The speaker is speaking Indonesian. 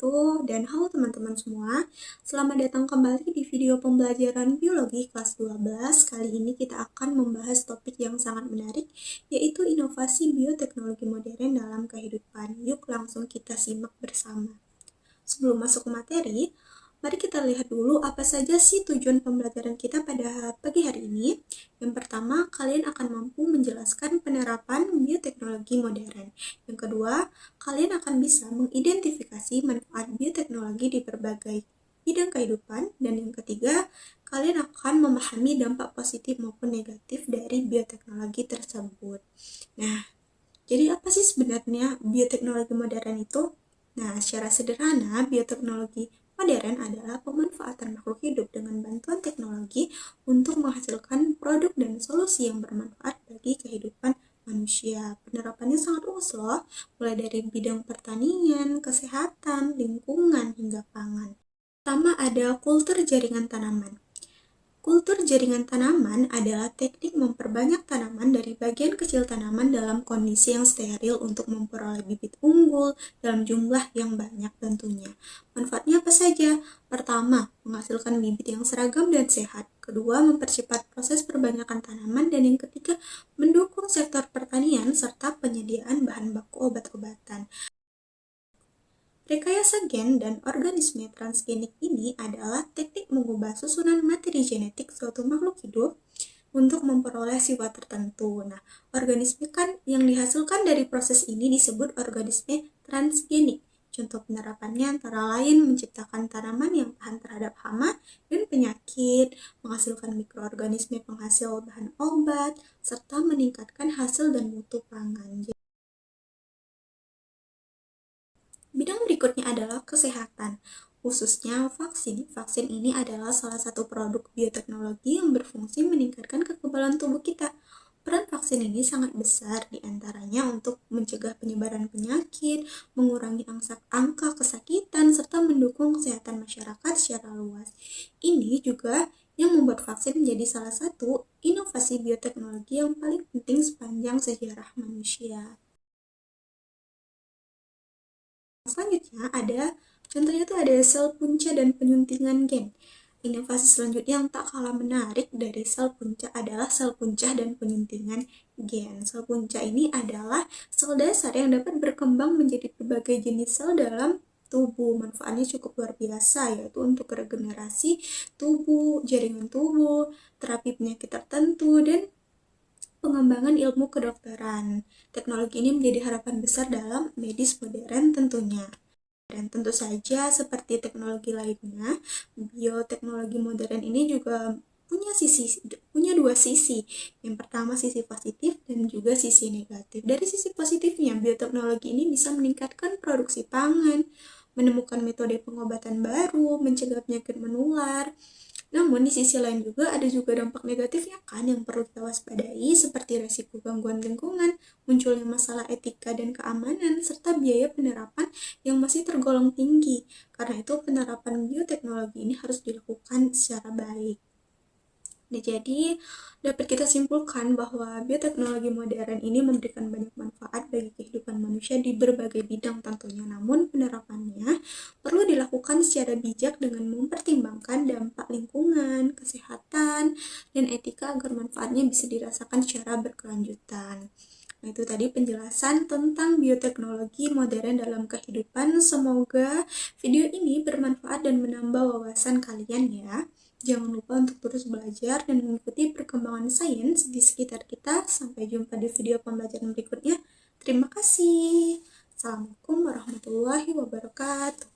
wabarakatuh. Dan halo teman-teman semua, selamat datang kembali di video pembelajaran biologi kelas 12. Kali ini kita akan membahas topik yang sangat menarik, yaitu inovasi bioteknologi modern dalam kehidupan. Yuk langsung kita simak bersama. Sebelum masuk ke materi, mari kita lihat dulu apa saja sih tujuan pembelajaran kita pada pagi hari ini. Yang pertama, kalian akan mampu menjelaskan penerapan bioteknologi modern. Yang kedua, kalian akan bisa mengidentifikasi manfaat bioteknologi di berbagai bidang kehidupan. Dan yang ketiga, kalian akan memahami dampak positif maupun negatif dari bioteknologi tersebut. Nah, jadi apa sih sebenarnya bioteknologi modern itu? Nah, secara sederhana, bioteknologi modern adalah pemanfaatan makhluk hidup dengan bantuan teknologi untuk menghasilkan produk dan solusi yang bermanfaat bagi kehidupan manusia. Penerapannya sangat luas loh, mulai dari bidang pertanian, kesehatan, lingkungan, hingga pangan. Pertama ada kultur jaringan tanaman. Kultur jaringan tanaman adalah teknik memperbanyak tanaman dari bagian kecil tanaman dalam kondisi yang steril untuk memperoleh bibit unggul dalam jumlah yang banyak tentunya. Manfaatnya apa saja? Pertama, menghasilkan bibit yang seragam dan sehat. Kedua, mempercepat proses perbanyakan tanaman. Dan yang ketiga, mendukung sektor pertanian serta penyediaan bahan baku obat-obatan. Rekayasa gen dan organisme transgenik ini adalah teknik mengubah susunan materi genetik suatu makhluk hidup untuk memperoleh sifat tertentu. Nah, organisme kan yang dihasilkan dari proses ini disebut organisme transgenik. Contoh penerapannya antara lain menciptakan tanaman yang tahan terhadap hama dan penyakit, menghasilkan mikroorganisme penghasil bahan obat, serta meningkatkan hasil dan mutu pangan. Bidang berikutnya adalah kesehatan, khususnya vaksin. Vaksin ini adalah salah satu produk bioteknologi yang berfungsi meningkatkan kekebalan tubuh kita. Peran vaksin ini sangat besar, diantaranya untuk mencegah penyebaran penyakit, mengurangi angka kesakitan, serta mendukung kesehatan masyarakat secara luas. Ini juga yang membuat vaksin menjadi salah satu inovasi bioteknologi yang paling penting sepanjang sejarah manusia. Selanjutnya contohnya tuh ada sel punca dan penyuntingan gen. Inovasi selanjutnya yang tak kalah menarik dari sel punca adalah sel punca dan penyuntingan gen. Sel punca ini adalah sel dasar yang dapat berkembang menjadi berbagai jenis sel dalam tubuh. Manfaatnya cukup luar biasa, yaitu untuk regenerasi tubuh, jaringan tubuh, terapi penyakit tertentu, dan pengembangan ilmu kedokteran. Teknologi ini menjadi harapan besar dalam medis modern tentunya. Dan tentu saja seperti teknologi lainnya, bioteknologi modern ini juga punya dua sisi. Yang pertama sisi positif dan juga sisi negatif. Dari sisi positifnya, bioteknologi ini bisa meningkatkan produksi pangan, menemukan metode pengobatan baru, mencegah penyakit menular. Namun di sisi lain juga ada juga dampak negatifnya kan yang perlu kita waspadai, seperti resiko gangguan lingkungan, munculnya masalah etika dan keamanan, serta biaya penerapan yang masih tergolong tinggi. Karena itu penerapan bioteknologi ini harus dilakukan secara baik. Nah, jadi dapat kita simpulkan bahwa bioteknologi modern ini memberikan banyak manfaat bagi kehidupan manusia di berbagai bidang tentunya. Namun penerapannya perlu dilakukan secara bijak dengan mempertimbangkan dampak lingkungan, kesehatan, dan etika agar manfaatnya bisa dirasakan secara berkelanjutan. Nah, itu tadi penjelasan tentang bioteknologi modern dalam kehidupan. Semoga video ini bermanfaat dan menambah wawasan kalian ya. Jangan lupa untuk terus belajar dan mengikuti perkembangan sains di sekitar kita. Sampai jumpa di video pembelajaran berikutnya. Terima kasih. Assalamualaikum warahmatullahi wabarakatuh.